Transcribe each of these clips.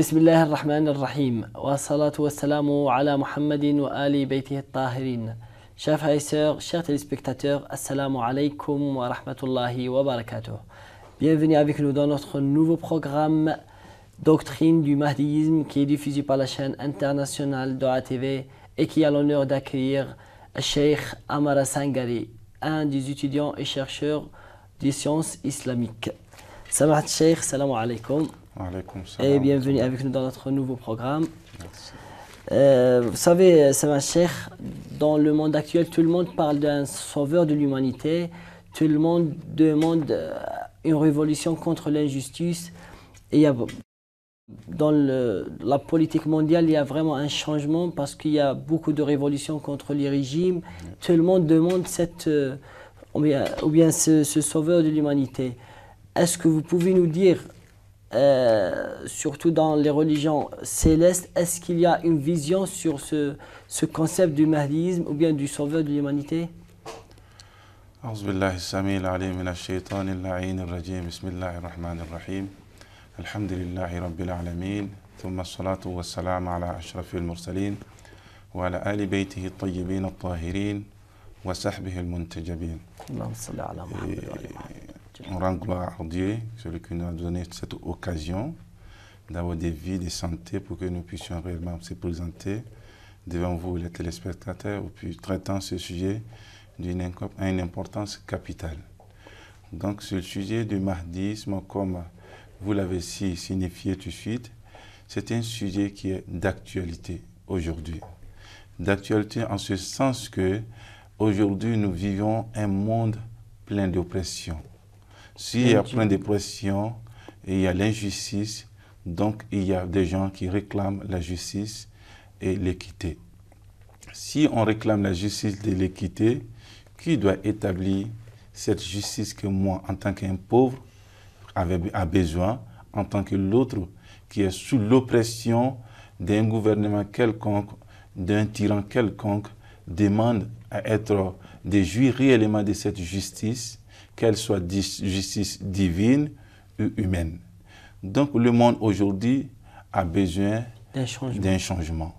بسم الله الرحمن الرحيم والصلاة والسلام على محمد وآل بيته الطاهرين. Chers frères et sœurs, chers téléspectateurs, Assalamu alaikum wa rahmatullahi wa barakatuh. Bienvenue avec nous dans notre nouveau programme Doctrine du Mahdiyisme qui est diffusé par la chaîne internationale Doha TV et qui a l'honneur d'accueillir Cheikh Amara Sangari, un des étudiants et chercheurs des sciences islamiques. Samahat Cheikh, salam alaikum. Et bienvenue avec nous dans notre nouveau programme. Vous savez, Samahat Cheikh, dans le monde actuel, tout le monde parle d'un sauveur de l'humanité. Tout le monde demande une révolution contre l'injustice. Et dans la politique mondiale, il y a vraiment un changement parce qu'il y a beaucoup de révolutions contre les régimes. Tout le monde demande ou bien ce sauveur de l'humanité. Est-ce que vous pouvez nous dire, surtout dans les religions célestes, est-ce qu'il y a une vision sur ce concept du mahdiyisme ou bien du sauveur de l'humanité? أعوذ بالله السميع العليم من الشيطان اللعين الرجيم بسم الله الرحمن الرحيم الحمد لله رب العالمين ثم الصلاة والسلام على أشرف المرسلين وعلى آل بيته الطيبين الطاهرين وصحبه المنتجبين. اللهم صل على محمد وعلى On rend gloire à Dieu, celui qui nous a donné cette occasion d'avoir des vies de santé pour que nous puissions réellement se présenter devant vous les téléspectateurs, puis traitant ce sujet d'une importance capitale. Donc ce sujet du mahdisme, comme vous l'avez signifié tout de suite, c'est un sujet qui est d'actualité aujourd'hui. D'actualité en ce sens que aujourd'hui nous vivons un monde plein d'oppression. S'il y a plein d'oppression et il y a l'injustice, donc il y a des gens qui réclament la justice et l'équité. Si on réclame la justice et l'équité, qui doit établir cette justice que moi, en tant qu'un pauvre, a besoin, en tant que l'autre qui est sous l'oppression d'un gouvernement quelconque, d'un tyran quelconque, demande à être de jouir réellement de cette justice, qu'elle soit justice divine ou humaine. Donc le monde aujourd'hui a besoin d'un changement.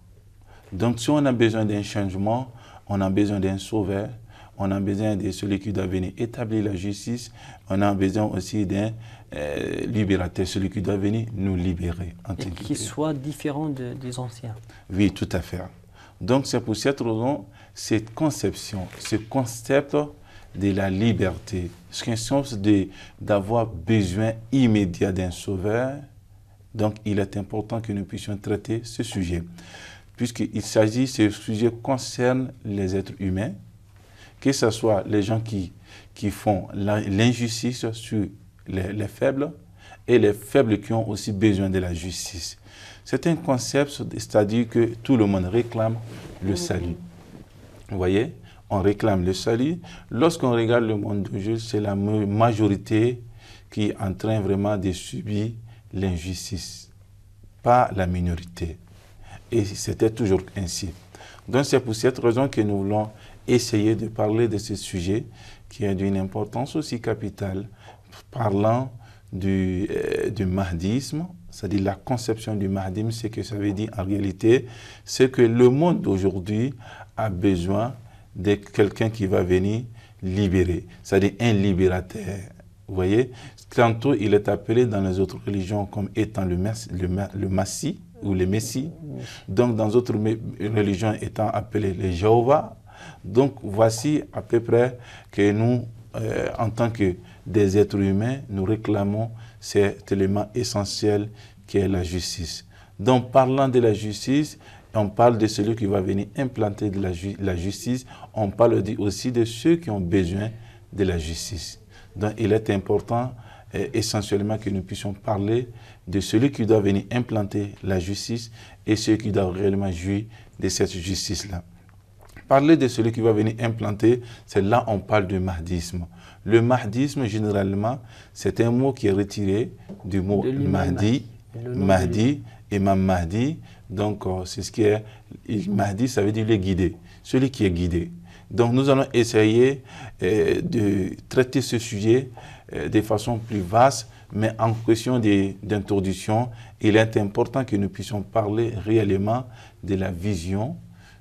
Donc si on a besoin d'un changement, on a besoin d'un sauveur, on a besoin de celui qui doit venir établir la justice, on a besoin aussi d'un libérateur, celui qui doit venir nous libérer. Et qui soit différent des anciens. Oui, tout à fait. Donc c'est pour cette raison, cette conception, ce concept de la liberté, ce sens d'avoir besoin immédiat d'un sauveur, donc il est important que nous puissions traiter ce sujet. Puisqu'il s'agit, ce sujet concerne les êtres humains, que ce soit les gens qui font l'injustice sur les faibles et les faibles qui ont aussi besoin de la justice. C'est un concept, c'est-à-dire que tout le monde réclame le salut. Vous voyez? On réclame le salut. Lorsqu'on regarde le monde d'aujourd'hui, c'est la majorité qui est en train vraiment de subir l'injustice, pas la minorité. Et c'était toujours ainsi. Donc c'est pour cette raison que nous voulons essayer de parler de ce sujet qui est d'une importance aussi capitale, parlant du mahdisme, c'est-à-dire la conception du mahdisme, ce que ça veut dire en réalité, c'est que le monde d'aujourd'hui a besoin de quelqu'un qui va venir libérer, c'est-à-dire un libérateur. Vous voyez, tantôt il est appelé dans les autres religions comme étant le Messie ou le Messie, donc dans d'autres religions étant appelé les Jéhovah. Donc voici à peu près que nous, en tant que des êtres humains, nous réclamons cet élément essentiel qui est la justice. Donc parlant de la justice, on parle de celui qui va venir implanter de la justice. On parle aussi de ceux qui ont besoin de la justice. Donc, il est important essentiellement que nous puissions parler de celui qui doit venir implanter la justice et ceux qui doivent réellement jouir de cette justice-là. Parler de celui qui va venir implanter, c'est là on parle du mahdisme. Le mahdisme, généralement, c'est un mot qui est retiré du mot Mahdi, Imam Mahdi. Donc, c'est ce qui est Mahdi, ça veut dire le guidé, celui qui est guidé. Donc, nous allons essayer de traiter ce sujet de façon plus vaste, Mais en question d'introduction, il est important que nous puissions parler réellement de la vision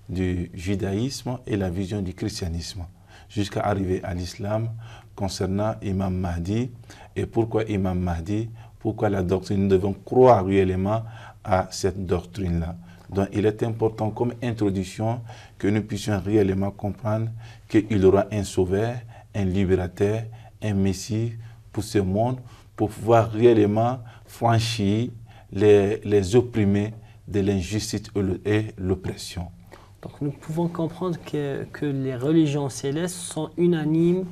du judaïsme et la vision du christianisme, jusqu'à arriver à l'islam concernant Imam Mahdi. Et pourquoi Imam Mahdi? Pourquoi la doctrine? Nous devons croire réellement à cette doctrine-là. Donc il est important comme introduction que nous puissions réellement comprendre qu'il y aura un sauveur, un libérateur, un messie pour ce monde, pour pouvoir réellement franchir les opprimés de l'injustice et l'oppression. Donc nous pouvons comprendre que les religions célestes sont unanimes,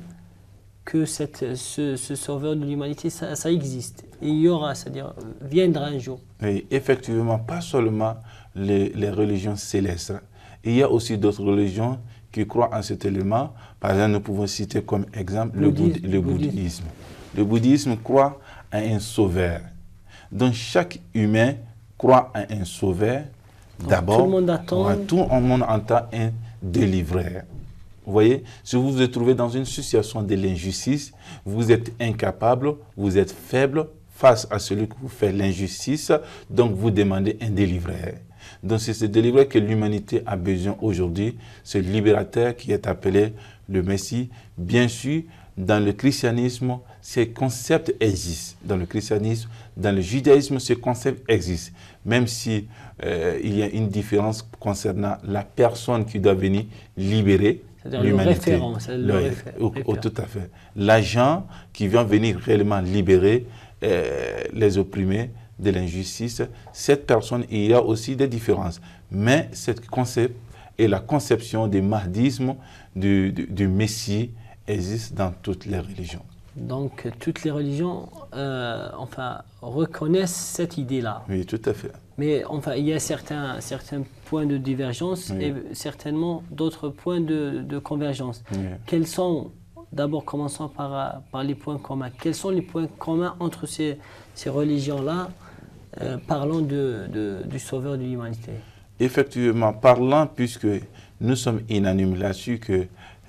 que ce sauveur de l'humanité, ça existe. Et il y aura, c'est-à-dire viendra un jour. Et effectivement, pas seulement les religions célestes. Il y a aussi d'autres religions qui croient en cet élément. Par exemple, nous pouvons citer comme exemple le bouddhisme. Le bouddhisme croit à un sauveur. Donc chaque humain croit à un sauveur. D'abord, tout le monde entend un délivreur. Vous voyez, si vous vous trouvez dans une situation de l'injustice, vous êtes incapable, vous êtes faible face à celui qui vous fait l'injustice, donc vous demandez un délivreur. Donc c'est ce délivreur que l'humanité a besoin aujourd'hui, ce libérateur qui est appelé le Messie. Bien sûr, dans le christianisme, ces concepts existent. Dans le christianisme, dans le judaïsme, ces concepts existent. Même si il y a une différence concernant la personne qui doit venir libérer l'humanité. Tout à fait. L'agent qui vient venir réellement libérer les opprimés de l'injustice, cette personne, il y a aussi des différences. Mais ce concept et la conception du mahdisme, du Messie, existe dans toutes les religions. Donc, toutes les religions reconnaissent cette idée-là. Oui, tout à fait. Mais il y a certains points de divergence et certainement d'autres points de convergence. Oui. Quels sont, d'abord commençons par les points communs. Quels sont les points communs entre ces religions-là, parlant du Sauveur de l'humanité? Effectivement, parlant, puisque nous sommes unanimes là-dessus, que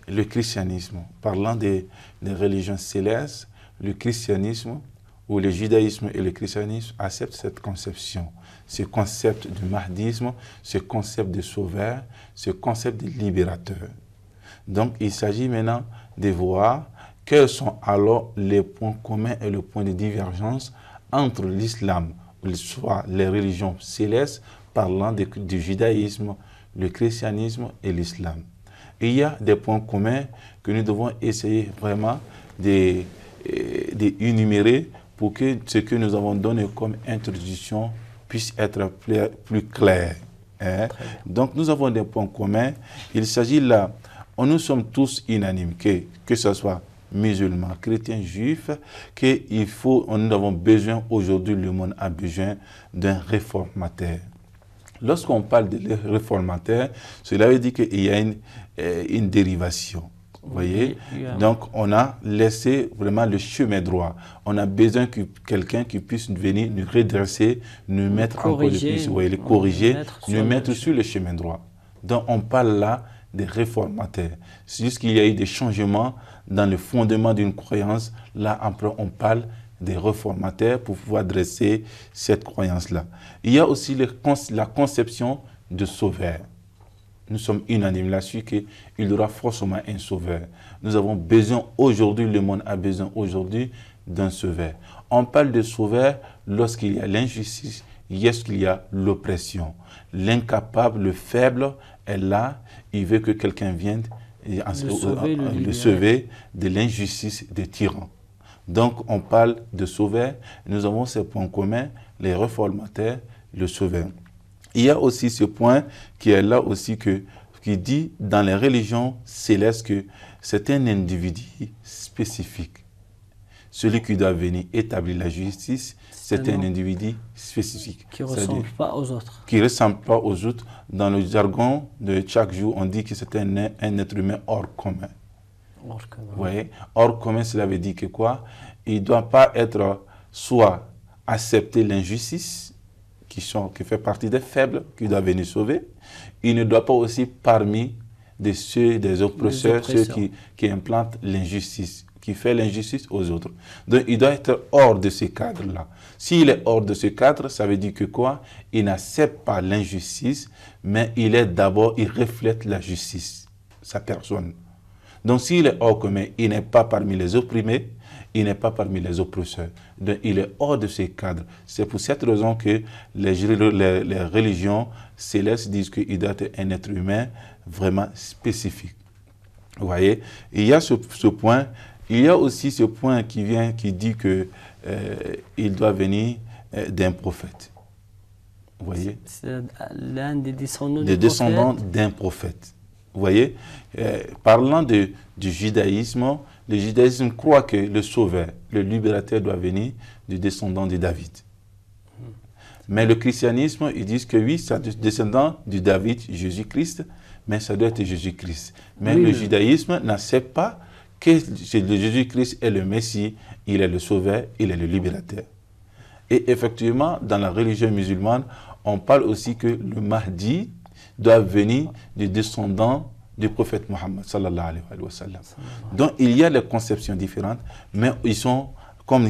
le christianisme, parlant des religions célestes, le christianisme ou le judaïsme et le christianisme acceptent cette conception, ce concept du mahdisme, ce concept de sauveur, ce concept de libérateur. Donc il s'agit maintenant de voir quels sont alors les points communs et les points de divergence entre l'islam, soit les religions célestes, parlant du judaïsme, le christianisme et l'islam. Il y a des points communs que nous devons essayer vraiment d'énumérer pour que ce que nous avons donné comme introduction puisse être plus clair. Hein? Donc nous avons des points communs. Il s'agit là, nous sommes tous unanimes, que ce soit musulmans, chrétiens, juifs, nous avons besoin, aujourd'hui le monde a besoin d'un réformateur. Lorsqu'on parle de réformateur, cela veut dire qu'il y a une dérivation. Vous voyez? Donc, on a laissé vraiment le chemin droit. On a besoin que quelqu'un qui puisse venir nous redresser, nous mettre encore de plus, les corriger, nous mettre sur le chemin droit. Donc, on parle là des réformateurs. C'est juste qu'il y a eu des changements dans le fondement d'une croyance. Là, après, on parle des réformateurs pour pouvoir dresser cette croyance-là. Il y a aussi la conception de sauveur. Nous sommes unanimes là-dessus qu'il y aura forcément un sauveur. Nous avons besoin aujourd'hui, le monde a besoin aujourd'hui d'un sauveur. On parle de sauveur lorsqu'il y a l'injustice, lorsqu'il y a l'oppression. L'incapable, le faible est là, il veut que quelqu'un vienne le sauver de l'injustice des tyrans. Donc, on parle de sauveur. Nous avons ces points communs, les réformateurs, le sauveur. Il y a aussi ce point qui est là aussi, qui dit dans les religions célestes que c'est un individu spécifique. Celui qui doit venir établir la justice, c'est un individu spécifique. Qui ne ressemble pas aux autres. Qui ne ressemble pas aux autres. Dans le jargon de chaque jour, on dit que c'est un être humain hors commun. Hors commun. Oui. Hors commun, cela veut dire que quoi? Il ne doit pas être soit accepter l'injustice, qui fait partie des faibles, qui doivent venir sauver. Il ne doit pas aussi parmi des oppresseurs, ceux qui implantent l'injustice, qui fait l'injustice aux autres. Donc il doit être hors de ce cadre-là. S'il est hors de ce cadre, ça veut dire que quoi? Il n'accepte pas l'injustice, mais il reflète la justice, sa personne. Donc s'il est hors commun, il n'est pas parmi les opprimés, il n'est pas parmi les oppresseurs. Donc il est hors de ce cadre. C'est pour cette raison que les religions célestes disent qu'il doit être un être humain vraiment spécifique. Vous voyez, il y a ce point. Il y a aussi ce point qui dit que il doit venir d'un prophète. Vous voyez? C'est l'un des descendants d'un prophète. Vous voyez? Parlant du judaïsme, le judaïsme croit que le sauveur, le libérateur doit venir du descendant de David. Mais le christianisme, ils disent que oui, c'est du descendant du David, Jésus-Christ, mais ça doit être Jésus-Christ. Mais le judaïsme n'accepte pas que Jésus-Christ est le Messie, il est le sauveur, il est le libérateur. Et effectivement, dans la religion musulmane, on parle aussi que le Mahdi doit venir du descendant du prophète Mohammed sallallahu alayhi wa sallam. Donc il y a les conceptions différentes, mais ils sont comme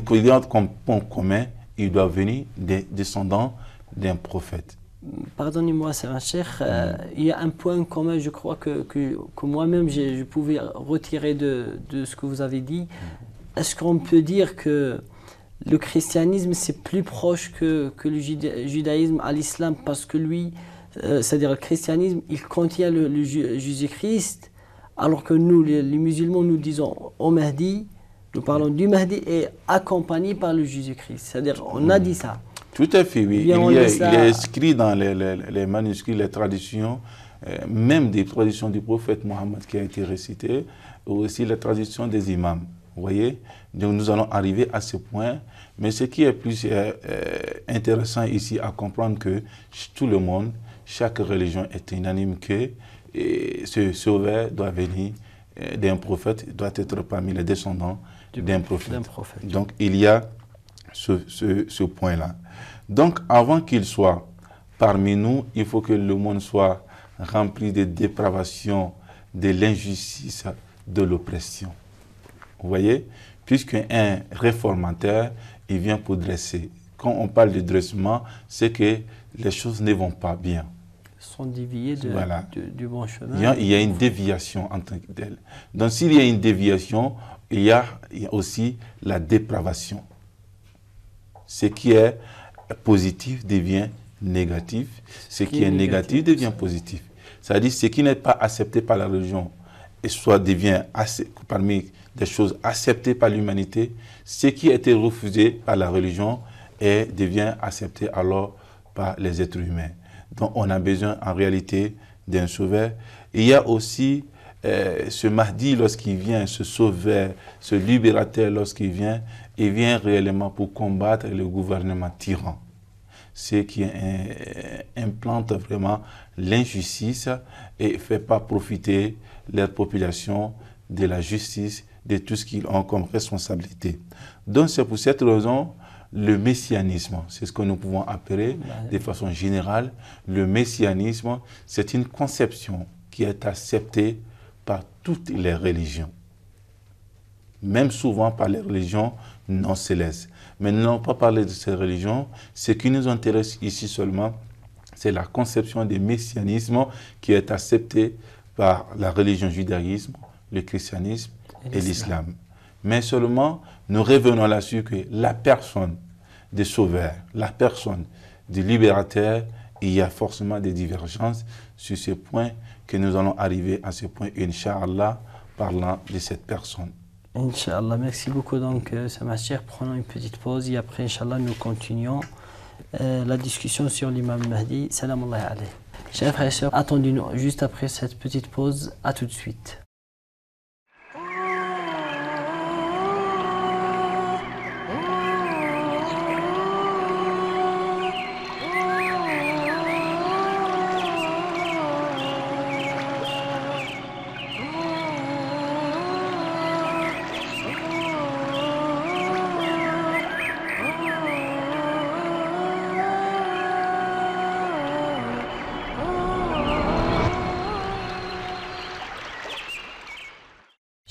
point commun, ils doivent venir des descendants d'un prophète. Pardonnez-moi, c'est un cheikh, il y a un point commun, je crois, que moi-même je pouvais retirer de ce que vous avez dit. Est-ce qu'on peut dire que le christianisme c'est plus proche que le judaïsme à l'islam, parce que lui, c'est-à-dire le christianisme, il contient le Jésus-Christ, alors que nous, les musulmans, nous disons au Mahdi, nous parlons du Mahdi et accompagné par le Jésus-Christ. C'est-à-dire, on a dit ça. Tout à fait, oui. Il est écrit dans les manuscrits, les traditions, même des traditions du prophète Mohammed qui a été récité, aussi les traditions des imams. Vous voyez? Donc nous allons arriver à ce point. Mais ce qui est plus intéressant ici à comprendre, que tout le monde, chaque religion est unanime que ce sauveur doit venir d'un prophète, doit être parmi les descendants d'un prophète. Donc il y a ce point-là. Donc avant qu'il soit parmi nous, il faut que le monde soit rempli de dépravation, de l'injustice, de l'oppression. Vous voyez? Puisqu'un réformateur, il vient pour dresser. Quand on parle de dressement, c'est que les choses ne vont pas bien. Ils sont déviés du bon chemin. Il y a une déviation en tant que telle. Donc s'il y a une déviation, il y a aussi la dépravation. Ce qui est positif devient négatif. Ce qui est négatif devient positif. C'est-à-dire ce qui n'est pas accepté par la religion, et soit devient parmi des choses acceptées par l'humanité, ce qui a été refusé par la religion devient accepté alors par les êtres humains. Donc on a besoin en réalité d'un sauveur. Il y a aussi ce Mahdi lorsqu'il vient, ce sauveur, ce libérateur lorsqu'il vient, il vient réellement pour combattre le gouvernement tyran. Ce qui implante vraiment l'injustice et ne fait pas profiter leur population de la justice, de tout ce qu'ils ont comme responsabilité. Donc c'est pour cette raison, le messianisme, c'est ce que nous pouvons appeler de façon générale, le messianisme, c'est une conception qui est acceptée par toutes les religions, même souvent par les religions non célestes. Mais nous n'allons pas parler de ces religions. Ce qui nous intéresse ici seulement, c'est la conception du messianisme qui est acceptée par la religion judaïsme, le christianisme et l'islam. Mais seulement, nous revenons là-dessus que la personne des sauveurs, la personne du libérateur, il y a forcément des divergences sur ce point, que nous allons arriver à ce point, Inch'Allah, parlant de cette personne. Inch'Allah, merci beaucoup. Donc, Sama Cheikh, prenons une petite pause et après, Inch'Allah, nous continuons la discussion sur l'imam Mahdi. Salam alayhi. Chers frères et sœurs, attendez-nous juste après cette petite pause. À tout de suite.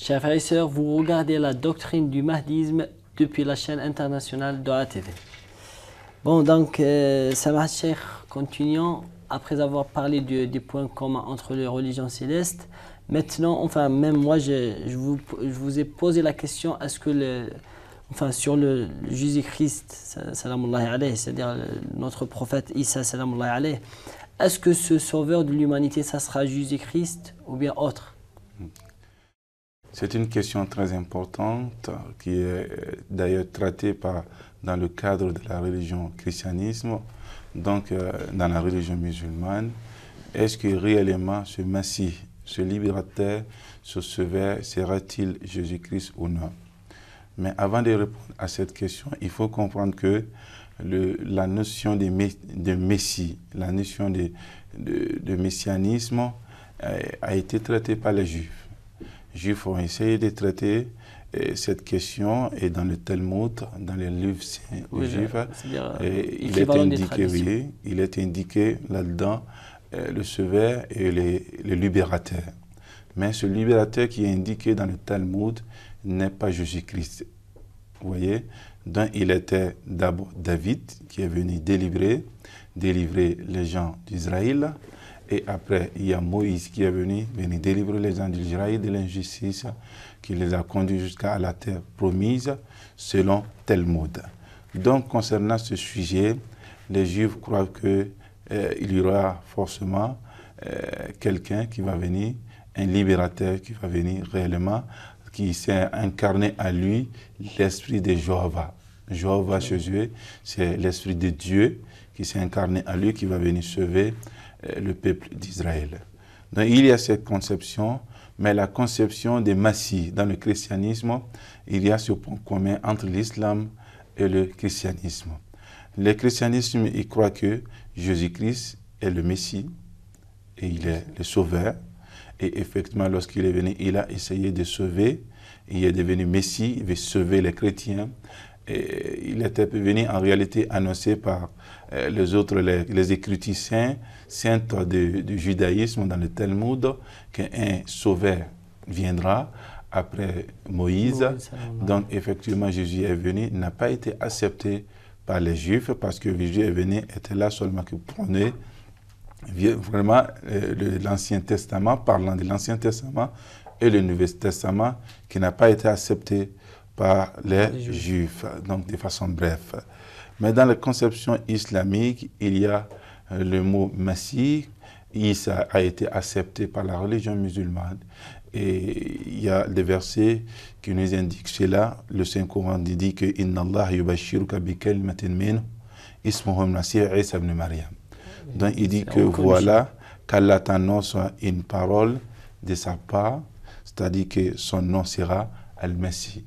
Chers frères et sœurs, vous regardez la doctrine du mahdisme depuis la chaîne internationale Dua TV. Bon, donc, Samah Cheikh, continuons. Après avoir parlé des points communs entre les religions célestes, maintenant, enfin, même moi, je vous ai posé la question, est-ce que sur le Jésus-Christ, salamullahi alayhi, c'est-à-dire notre prophète Isa, salamullahi alayhi, est-ce que ce sauveur de l'humanité, ça sera Jésus-Christ ou bien autre? C'est une question très importante qui est d'ailleurs traitée dans le cadre de la religion christianisme, donc dans la religion musulmane. Est-ce que réellement ce Messie, ce libérateur, ce sauveur, sera-t-il Jésus-Christ ou non? Mais avant de répondre à cette question, il faut comprendre que la notion de Messie, la notion de messianisme a été traitée par les Juifs. Les Juifs ont essayé de traiter cette question et dans le Talmud, dans les livres saints des Juifs, il est indiqué là-dedans le sauveur et le libérateur. Mais ce libérateur qui est indiqué dans le Talmud n'est pas Jésus-Christ. Vous voyez? Donc il était d'abord David qui est venu délivrer les gens d'Israël. Et après, il y a Moïse qui est venu délivrer les gens d'Israël de l'injustice qui les a conduits jusqu'à la terre promise selon Talmud. Donc, concernant ce sujet, les Juifs croient qu'il y aura forcément quelqu'un qui va venir, un libérateur qui va venir réellement, qui s'est incarné à lui l'esprit de Jéhovah. Jéhovah chez eux, c'est l'esprit de Dieu qui s'est incarné à lui, qui va venir sauver le peuple d'Israël. Donc il y a cette conception, mais la conception des Messie dans le christianisme, il y a ce point commun entre l'islam et le christianisme. Le christianisme, il croit que Jésus-Christ est le Messie et il est le sauveur. Et effectivement, lorsqu'il est venu, il a essayé de sauver. Il est devenu Messie, il veut sauver les chrétiens. Et il était venu en réalité annoncé par les écritures saintes du judaïsme dans le Talmud qu'un sauveur viendra après Moïse. Donc effectivement Jésus est venu, n'a pas été accepté par les Juifs parce que Jésus est venu, était là seulement que prenait vraiment l'Ancien Testament, parlant de l'Ancien Testament et le Nouveau Testament qui n'a pas été accepté par les Juifs, donc de façon bref. Mais dans la conception islamique, il y a le mot Messie. Isa a été accepté par la religion musulmane. Et il y a des versets qui nous indiquent cela. Le Saint-Coran dit que « Inna Allah yubashiruka bi kalimatin min ismuhu al-Masih Isa ibn Maryam ». Donc il dit que voilà, qu'Allah t'annonce une parole de sa part, c'est-à-dire que son nom sera Al-Messie,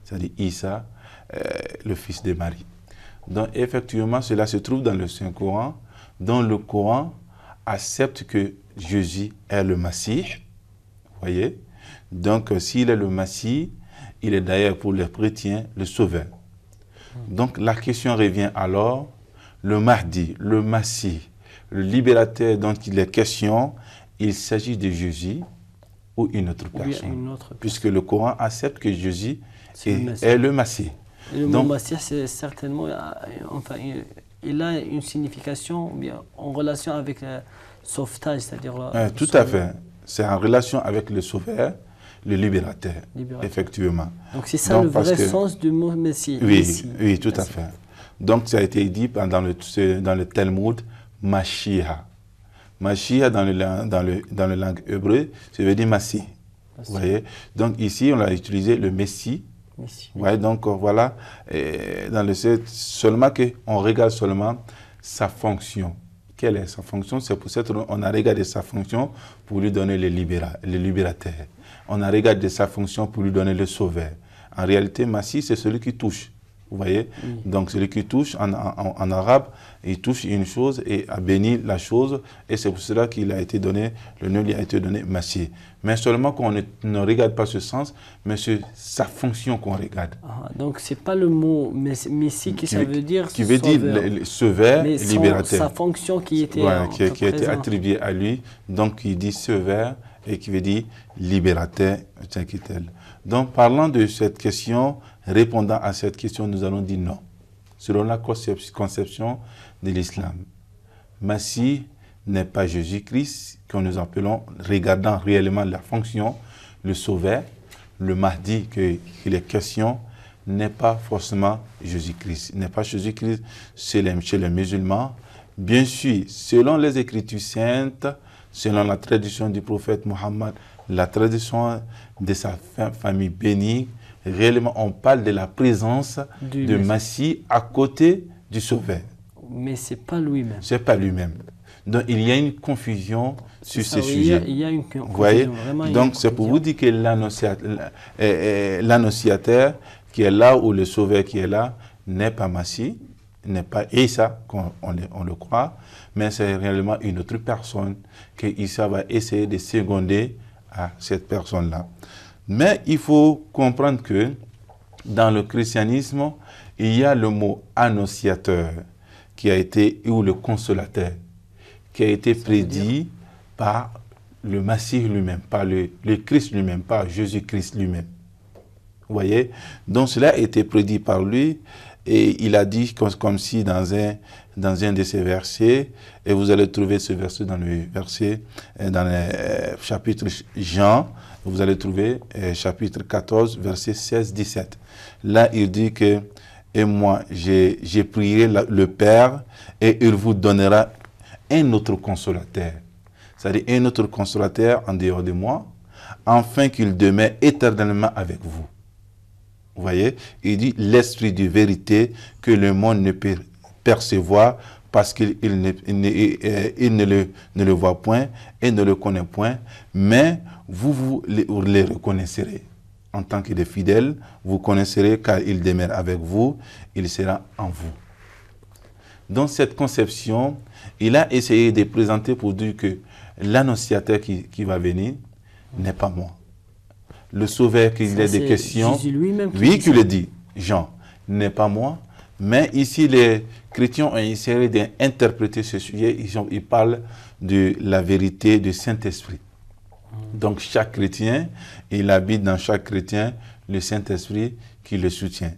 c'est-à-dire Isa, le fils de Marie. Donc effectivement, cela se trouve dans le Saint-Coran, dont le Coran accepte que Jésus est le Messie. Vous voyez? Donc s'il est le Messie, il est d'ailleurs pour les chrétiens le sauveur. Donc la question revient alors, le Mahdi, le Messie, le libérateur dont il est question, il s'agit de Jésus ou une autre personne. Puisque le Coran accepte que Jésus est le Messie. Le mot Messie, c'est certainement, enfin, il a une signification bien, en relation avec le sauvetage, c'est-à-dire... tout à fait. C'est en relation avec le sauveur, le libérateur, effectivement. Donc c'est ça le vrai sens du mot Messie. Oui, tout à fait. Donc ça a été dit dans le Talmud, Mashiach. Mashiach dans le langue hébreu, ça veut dire Messie. Vous voyez? Donc ici, on a utilisé le Messie. Ouais, donc voilà, seulement qu'on regarde seulement sa fonction. Quelle est sa fonction? C'est pour ça qu'on a regardé sa fonction pour lui donner le libérateur. On a regardé sa fonction pour lui donner le sauveur. En réalité, Messie, c'est celui qui touche. Vous voyez? Donc celui qui touche, en arabe, il touche une chose et a béni la chose. Et c'est pour cela qu'il a été donné, le nom lui a été donné Messie. Mais seulement qu'on ne regarde pas ce sens, mais c'est sa fonction qu'on regarde. Donc c'est pas le mot Messie ça veut dire qui veut dire le sauveur, libérateur. Sa fonction qui était qui a été attribuée à lui. Donc il dit sauveur et qui veut dire libérateur, tel. Donc, parlant de cette question, répondant à cette question, nous allons dire non. Selon la conception de l'islam, Messie n'est pas Jésus-Christ, que nous appelons, regardant réellement la fonction, le sauveur. Le Mahdi qu'il est question n'est pas forcément Jésus-Christ. N'est pas Jésus-Christ chez les musulmans. Bien sûr, selon les Écritures saintes, selon la tradition du prophète Mohammed, la tradition de sa famille bénie, réellement on parle de la présence de Messie à côté du Sauveur. Mais ce n'est pas lui-même. Ce n'est pas lui-même. Donc il y a une confusion sur ce sujet. Il y a une confusion. Vous voyez? Donc c'est pour vous dire que l'annonciateur qui est là, ou le Sauveur qui est là, n'est pas Messie, n'est pas Isa, on le croit, mais c'est réellement une autre personne que Isa va essayer de seconder à cette personne-là. Mais il faut comprendre que dans le christianisme, il y a le mot annonciateur qui a été, ou le consolateur, qui a été prédit par le Messie lui-même, par le Christ lui-même, par Jésus-Christ lui-même. Vous voyez? Donc cela a été prédit par lui, et il a dit comme si dans un de ces versets, et vous allez trouver ce verset dans le chapitre Jean, vous allez trouver chapitre 14, verset 16-17. Là, il dit que « Et moi, j'ai prié le Père, et il vous donnera un autre consolateur. » C'est-à-dire un autre consolateur en dehors de moi, afin qu'il demeure éternellement avec vous. Vous voyez? Il dit l'esprit de vérité que le monde ne peut percevoir parce qu'il ne le voit point et ne le connaît point, mais vous les reconnaîtrez. En tant que des fidèles, vous connaîtrez car il demeure avec vous, il sera en vous. Dans cette conception, il a essayé de présenter pour dire que l'annonciateur qui va venir n'est pas moi. Le sauveur qu'il est des questions, Jésus lui-même qui le dit, Jean, n'est pas moi, mais ici les chrétiens ont essayé d'interpréter ce sujet, ils parlent de la vérité du Saint-Esprit. Donc chaque chrétien, il habite dans chaque chrétien le Saint-Esprit qui le soutient.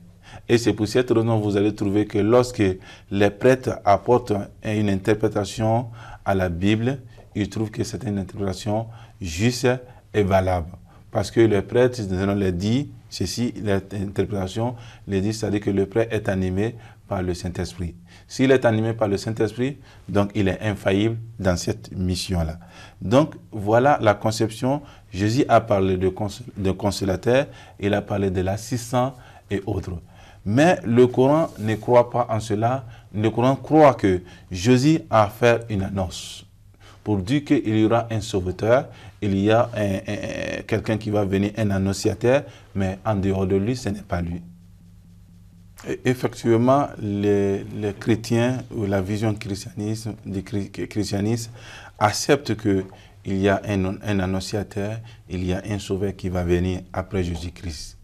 Et c'est pour cette raison que vous allez trouver que lorsque les prêtres apportent une interprétation à la Bible, ils trouvent que c'est une interprétation juste et valable. Parce que le prêtre, nous les dit, ceci, l'interprétation, les dit, c'est-à-dire que le prêtre est animé par le Saint-Esprit. S'il est animé par le Saint-Esprit, donc il est infaillible dans cette mission-là. Donc voilà la conception. Jésus a parlé de consolateur, il a parlé de l'assistant et autres. Mais le Coran ne croit pas en cela. Le Coran croit que Jésus a fait une annonce pour dire qu'il y aura un sauveteur, il y a quelqu'un qui va venir, un annonciateur, mais en dehors de lui, ce n'est pas lui. Et effectivement, les chrétiens, ou la vision du christianisme, acceptent qu'il y a un annonciateur, il y a un sauveur qui va venir après Jésus-Christ.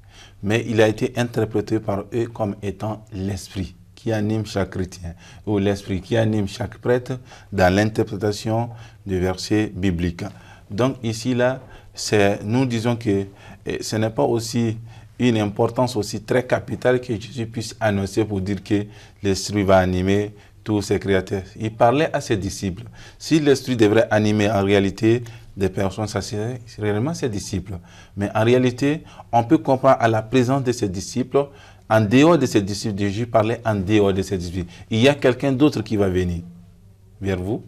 Mais il a été interprété par eux comme étant l'esprit qui anime chaque chrétien, ou l'esprit qui anime chaque prêtre dans l'interprétation du verset biblique. Donc ici, là, nous disons que ce n'est pas aussi une importance aussi très capitale que Jésus puisse annoncer pour dire que l'esprit va animer tous ses créateurs. Il parlait à ses disciples. Si l'esprit devrait animer en réalité des personnes, ça serait réellement ses disciples. Mais en réalité, on peut comprendre à la présence de ses disciples, en dehors de ses disciples, Jésus parlait en dehors de ses disciples. Il y a quelqu'un d'autre qui va venir vers vous,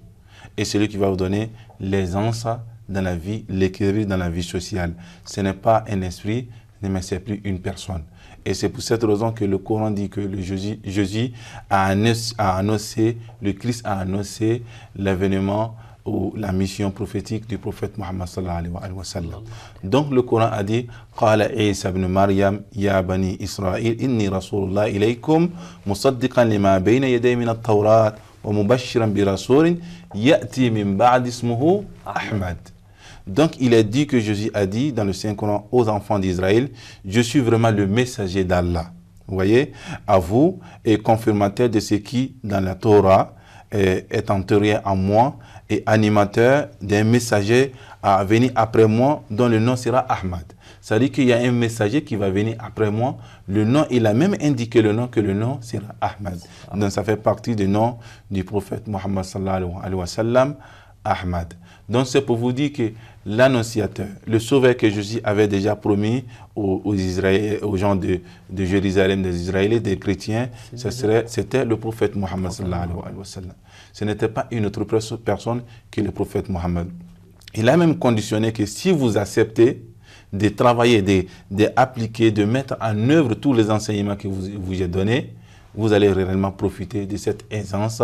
et celui qui va vous donner l'aisance dans la vie, l'équilibre dans la vie sociale. Ce n'est pas un esprit, mais c'est plus une personne. Et c'est pour cette raison que le Coran dit que Jésus a annoncé, le Christ a annoncé l'événement ou la mission prophétique du prophète Muhammad sallallahu alayhi wa sallam. Donc le Coran a dit Qala Isa ibn Maryam ya bani Israël inni rasulullah ilaykum musaddiqan lima bayna yaday min at-tawrat wa mubashiran bi rasulin ya'ti min ba'd ismuhu Ahmad. Donc il est dit que Jésus a dit dans le Saint-Coran aux enfants d'Israël, je suis vraiment le messager d'Allah. Vous voyez, à vous, et confirmateur de ce qui dans la Torah est antérieur à moi, et animateur d'un messager à venir après moi, dont le nom sera Ahmad. C'est-à-dire qu'il y a un messager qui va venir après moi. Le nom, il a même indiqué le nom, que le nom sera Ahmad. Donc ça fait partie du nom du prophète Muhammad sallallahu alayhi wa sallam, Ahmad. Donc c'est pour vous dire que l'annonciateur, le sauveur que Jésus avait déjà promis aux gens de Jérusalem, des Israéliens, des chrétiens, c'était le prophète Muhammad sallallahu alayhi wa sallam. Ce n'était pas une autre personne que le prophète Muhammad. Il a même conditionné que si vous acceptez de travailler, d'appliquer, de mettre en œuvre tous les enseignements que vous j'ai donnés, vous allez réellement profiter de cette aisance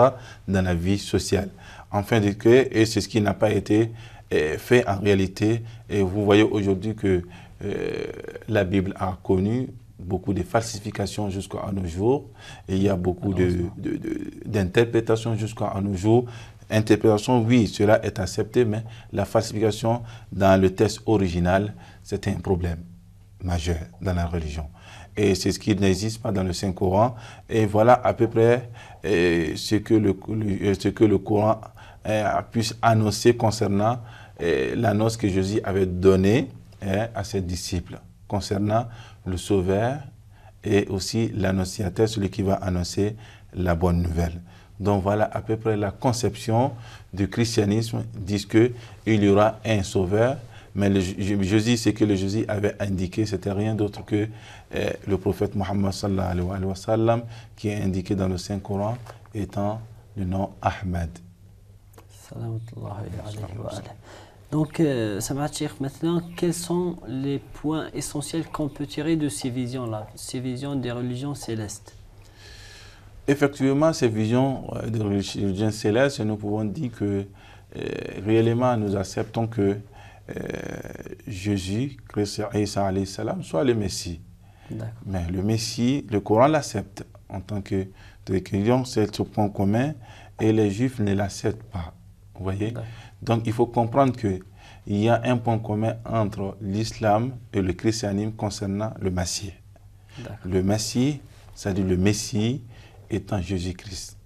dans la vie sociale. Enfin, et c'est ce qui n'a pas été fait en réalité. Et vous voyez aujourd'hui que la Bible a connu beaucoup de falsifications jusqu'à nos jours. Et il y a beaucoup d'interprétations jusqu'à nos jours. Interprétation, oui, cela est accepté, mais la falsification dans le texte original, c'est un problème majeur dans la religion. Et c'est ce qui n'existe pas dans le Saint-Coran. Et voilà à peu près ce que le Coran a pu annoncer concernant l'annonce que Jésus avait donnée à ses disciples, concernant le Sauveur et aussi l'annonciateur, celui qui va annoncer la bonne nouvelle. Donc voilà à peu près la conception du christianisme, disent qu'il y aura un sauveur, mais Jésus, ce que le Jésus avait indiqué, c'était rien d'autre que le prophète Muhammad sallallahu alayhi wa sallam, qui est indiqué dans le Saint-Coran étant le nom Ahmad. Donc, Samad Cheikh, maintenant, quels sont les points essentiels qu'on peut tirer de ces visions-là, ces visions des religions célestes? Effectivement, ces visions de religion céleste, nous pouvons dire que réellement nous acceptons que Jésus, Christ Isa alayhi salam, soit le Messie. Mais le Messie, le Coran l'accepte en tant que chrétien, c'est ce point commun, et les Juifs ne l'acceptent pas. Vous voyez? Donc il faut comprendre qu'il y a un point commun entre l'islam et le christianisme concernant le Messie. Le Messie, c'est-à-dire le Messie, étant Jésus-Christ.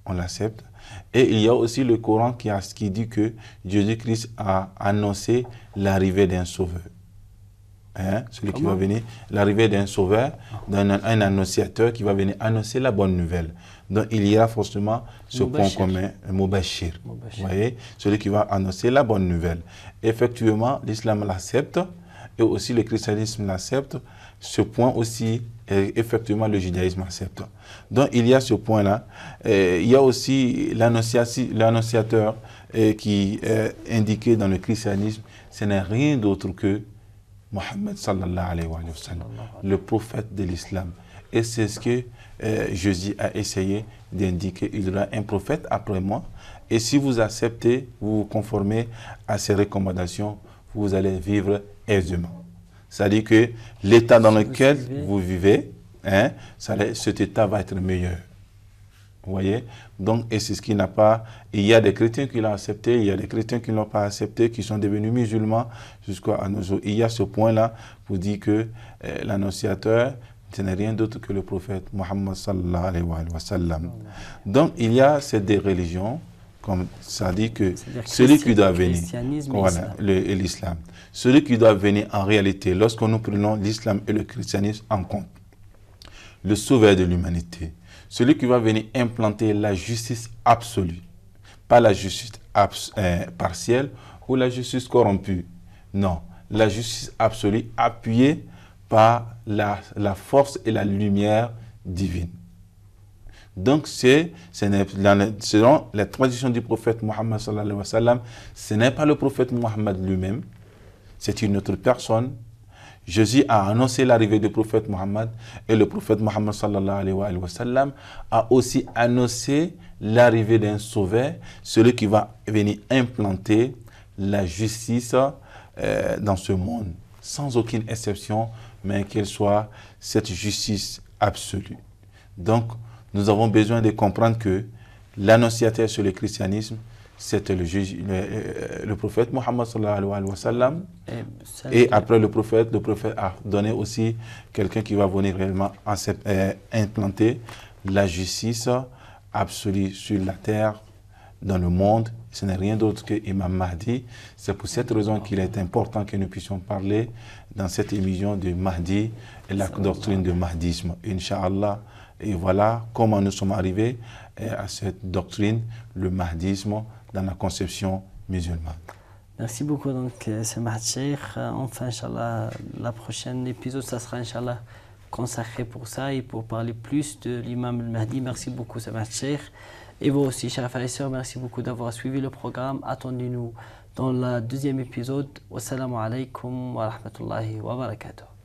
On l'accepte. Et il y a aussi le Coran qui dit que Jésus-Christ a annoncé l'arrivée d'un sauveur. Celui qui va venir, l'arrivée d'un sauveur, d'un annonciateur qui va venir annoncer la bonne nouvelle. Donc il y a forcément ce point commun, Mubashir. Vous voyez, celui qui va annoncer la bonne nouvelle. Effectivement, l'islam l'accepte et aussi le christianisme l'accepte. Ce point aussi, effectivement, le judaïsme accepte. Donc il y a ce point-là. Il y a aussi l'annonciateur qui est indiqué dans le christianisme. Ce n'est rien d'autre que Mohammed sallallahu alayhi wa sallam, le prophète de l'islam. Et c'est ce que Jésus a essayé d'indiquer. Il y aura un prophète après moi. Et si vous acceptez, vous vous conformez à ces recommandations, vous allez vivre aisément. C'est-à-dire que l'état dans lequel vous vivez, cet état va être meilleur. Vous voyez? Donc, et c'est ce qui n'a pas... Il y a des chrétiens qui l'ont accepté, il y a des chrétiens qui ne l'ont pas accepté, qui sont devenus musulmans jusqu'à nos jours. Il y a ce point-là pour dire que l'annonciateur, ce n'est rien d'autre que le prophète Muhammad sallallahu alayhi wa sallam. Donc, il y a ces deux religions, comme ça dit que celui qui doit venir, voilà, l'islam. Celui qui doit venir en réalité, lorsque nous prenons l'islam et le christianisme en compte, le sauveur de l'humanité, celui qui va venir implanter la justice absolue, pas la justice partielle ou la justice corrompue. Non, la justice absolue appuyée par la force et la lumière divine. Donc, selon la tradition du prophète Muhammad sallallahu alayhi wa sallam, ce n'est pas le prophète Muhammad lui-même, c'est une autre personne. Jésus a annoncé l'arrivée du prophète Muhammad et le prophète Muhammad sallallahu alayhi wa sallam a aussi annoncé l'arrivée d'un sauveur, celui qui va venir implanter la justice dans ce monde, sans aucune exception, mais qu'elle soit cette justice absolue. Donc, nous avons besoin de comprendre que l'annonciateur sur le christianisme, c'était le prophète Muhammad sallallahu alayhi wa sallam. Et après le prophète a donné aussi quelqu'un qui va venir réellement implanter la justice absolue sur la terre dans le monde. Ce n'est rien d'autre que Imam Mahdi. C'est pour cette raison qu'il est important que nous puissions parler dans cette émission de Mahdi et la doctrine du Mahdisme. Inch'Allah. Et voilà comment nous sommes arrivés à cette doctrine, le Mahdisme, dans la conception musulmane. Merci beaucoup, donc, Samah Cheikh. Enfin, Inch'Allah, la prochaine épisode, ça sera, Inch'Allah, consacré pour ça et pour parler plus de l'imam al-Mahdi. Merci beaucoup, Samah Cheikh. Et vous aussi, chers frères et sœurs, merci beaucoup d'avoir suivi le programme. Attendez-nous dans le deuxième épisode. Wassalamu alaikum wa rahmatullahi wa barakatuh.